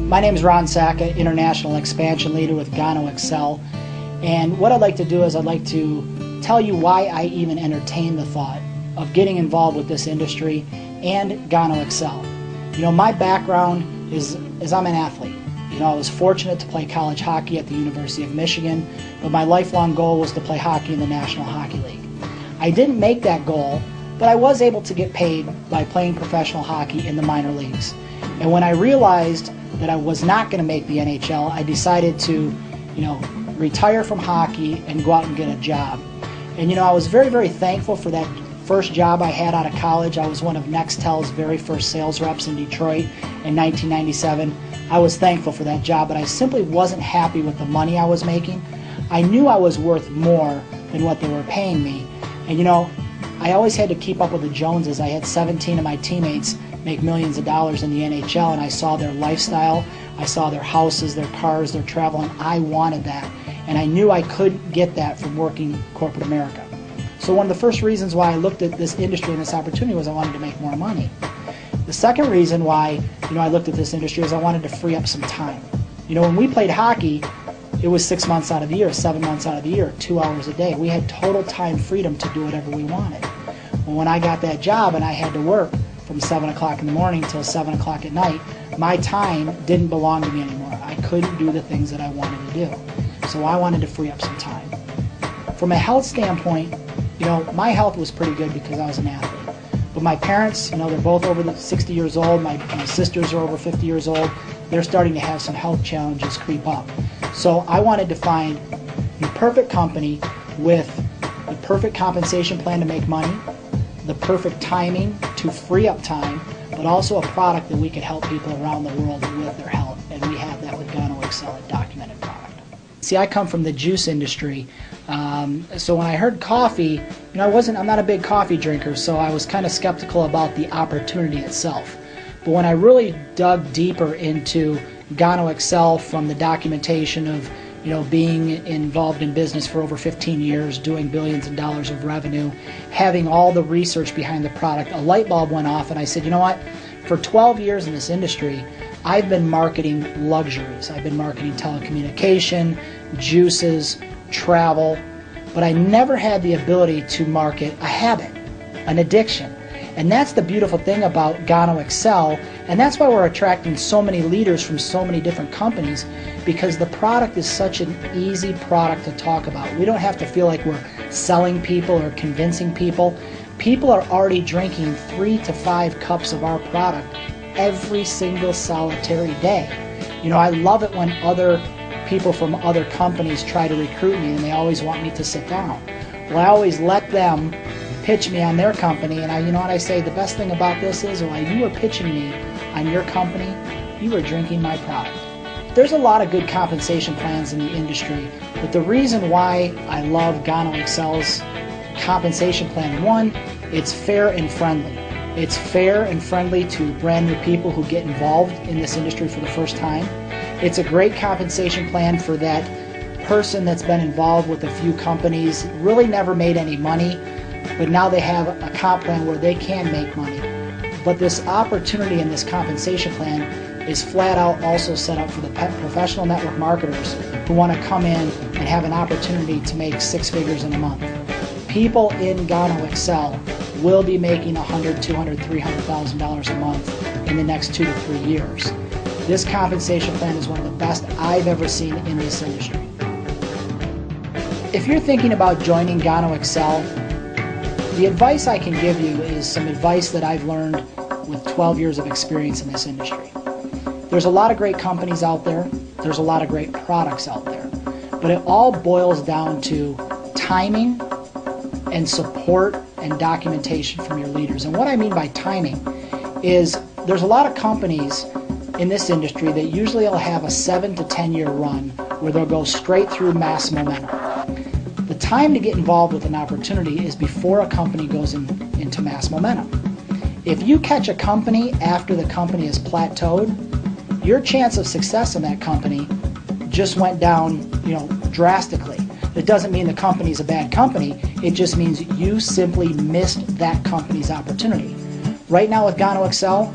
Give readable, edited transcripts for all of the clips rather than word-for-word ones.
My name is Ron Sacka, International Expansion Leader with Gano Excel. And what I'd like to do is I'd like to tell you why I even entertained the thought of getting involved with this industry and Gano Excel. You know, my background is I'm an athlete. You know, I was fortunate to play college hockey at the University of Michigan, but my lifelong goal was to play hockey in the National Hockey League. I didn't make that goal, but I was able to get paid by playing professional hockey in the minor leagues. And when I realized that I was not going to make the NHL, I decided to, retire from hockey and go out and get a job. And I was very, very thankful for that first job I had out of college. I was one of Nextel's very first sales reps in Detroit in 1997. I was thankful for that job, but I simply wasn't happy with the money I was making. I knew I was worth more than what they were paying me. And I always had to keep up with the Joneses. I had 17 of my teammates make millions of dollars in the NHL, and I saw their lifestyle, I saw their houses, their cars, their travel, and I wanted that. And I knew I couldn't get that from working corporate America. So one of the first reasons why I looked at this industry and this opportunity was I wanted to make more money. The second reason why I looked at this industry is I wanted to free up some time. When we played hockey, it was 6 months out of the year, 7 months out of the year, 2 hours a day. We had total time freedom to do whatever we wanted. Well, when I got that job and I had to work from 7 o'clock in the morning till 7 o'clock at night, my time didn't belong to me anymore. I couldn't do the things that I wanted to do. So I wanted to free up some time. From a health standpoint, my health was pretty good because I was an athlete. But my parents, they're both over 60 years old. My sisters are over 50 years old. They're starting to have some health challenges creep up. So I wanted to find the perfect company with the perfect compensation plan to make money, the perfect timing to free up time, but also a product that we could help people around the world with their health. And we have that with Gano Excel, a documented product. See, I come from the juice industry. So when I heard coffee, I'm not a big coffee drinker, so I was kind of skeptical about the opportunity itself. But when I really dug deeper into Gano Excel, from the documentation of being involved in business for over 15 years, doing billions of dollars of revenue, having all the research behind the product, a light bulb went off and I said, you know what, for 12 years in this industry, I've been marketing luxuries. I've been marketing telecommunication, juices, travel, but I never had the ability to market a habit, an addiction. And that's the beautiful thing about Gano Excel, and that's why we're attracting so many leaders from so many different companies, because the product is such an easy product to talk about. We don't have to feel like we're selling people or convincing people. People are already drinking 3 to 5 cups of our product every single solitary day. I love it when other people from other companies try to recruit me and they always want me to sit down. Well, I always let them pitch me on their company, and I say the best thing about this is while you are pitching me on your company, you are drinking my product. There's a lot of good compensation plans in the industry, but the reason why I love Gano Excel's compensation plan, one, it's fair and friendly. It's fair and friendly to brand new people who get involved in this industry for the first time. It's a great compensation plan for that person that's been involved with a few companies, really never made any money, but now they have a comp plan where they can make money. But this opportunity in this compensation plan is flat out also set up for the professional network marketers who want to come in and have an opportunity to make 6 figures in a month. People in Gano Excel will be making $100,000, $200,000, $300,000 a month in the next 2 to 3 years. This compensation plan is one of the best I've ever seen in this industry. If you're thinking about joining Gano Excel, the advice I can give you is some advice that I've learned with 12 years of experience in this industry. There's a lot of great companies out there. There's a lot of great products out there. But it all boils down to timing and support and documentation from your leaders. And what I mean by timing is there's a lot of companies in this industry that usually will have a 7 to 10 year run where they'll go straight through mass momentum. The time to get involved with an opportunity is before a company goes into mass momentum. If you catch a company after the company is plateaued, your chance of success in that company just went down, drastically. It doesn't mean the company's a bad company. It just means you simply missed that company's opportunity. Right now with Gano Excel,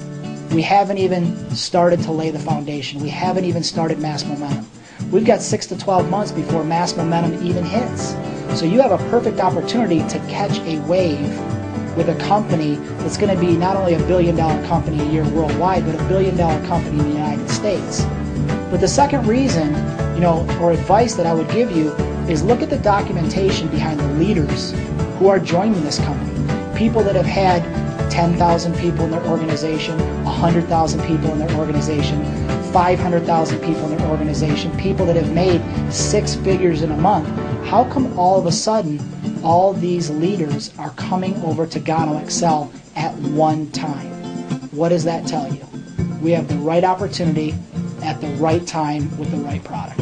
We haven't even started to lay the foundation. We haven't even started mass momentum. We've got 6 to 12 months before mass momentum even hits. So you have a perfect opportunity to catch a wave with a company that's going to be not only $1 billion company a year worldwide, but $1 billion company in the United States. But the second reason, or advice that I would give you is look at the documentation behind the leaders who are joining this company. People that have had 10,000 people in their organization, 100,000 people in their organization, 500,000 people in their organization, people that have made 6 figures in a month. How come all of a sudden all these leaders are coming over to Gano Excel at one time? What does that tell you? We have the right opportunity at the right time with the right product.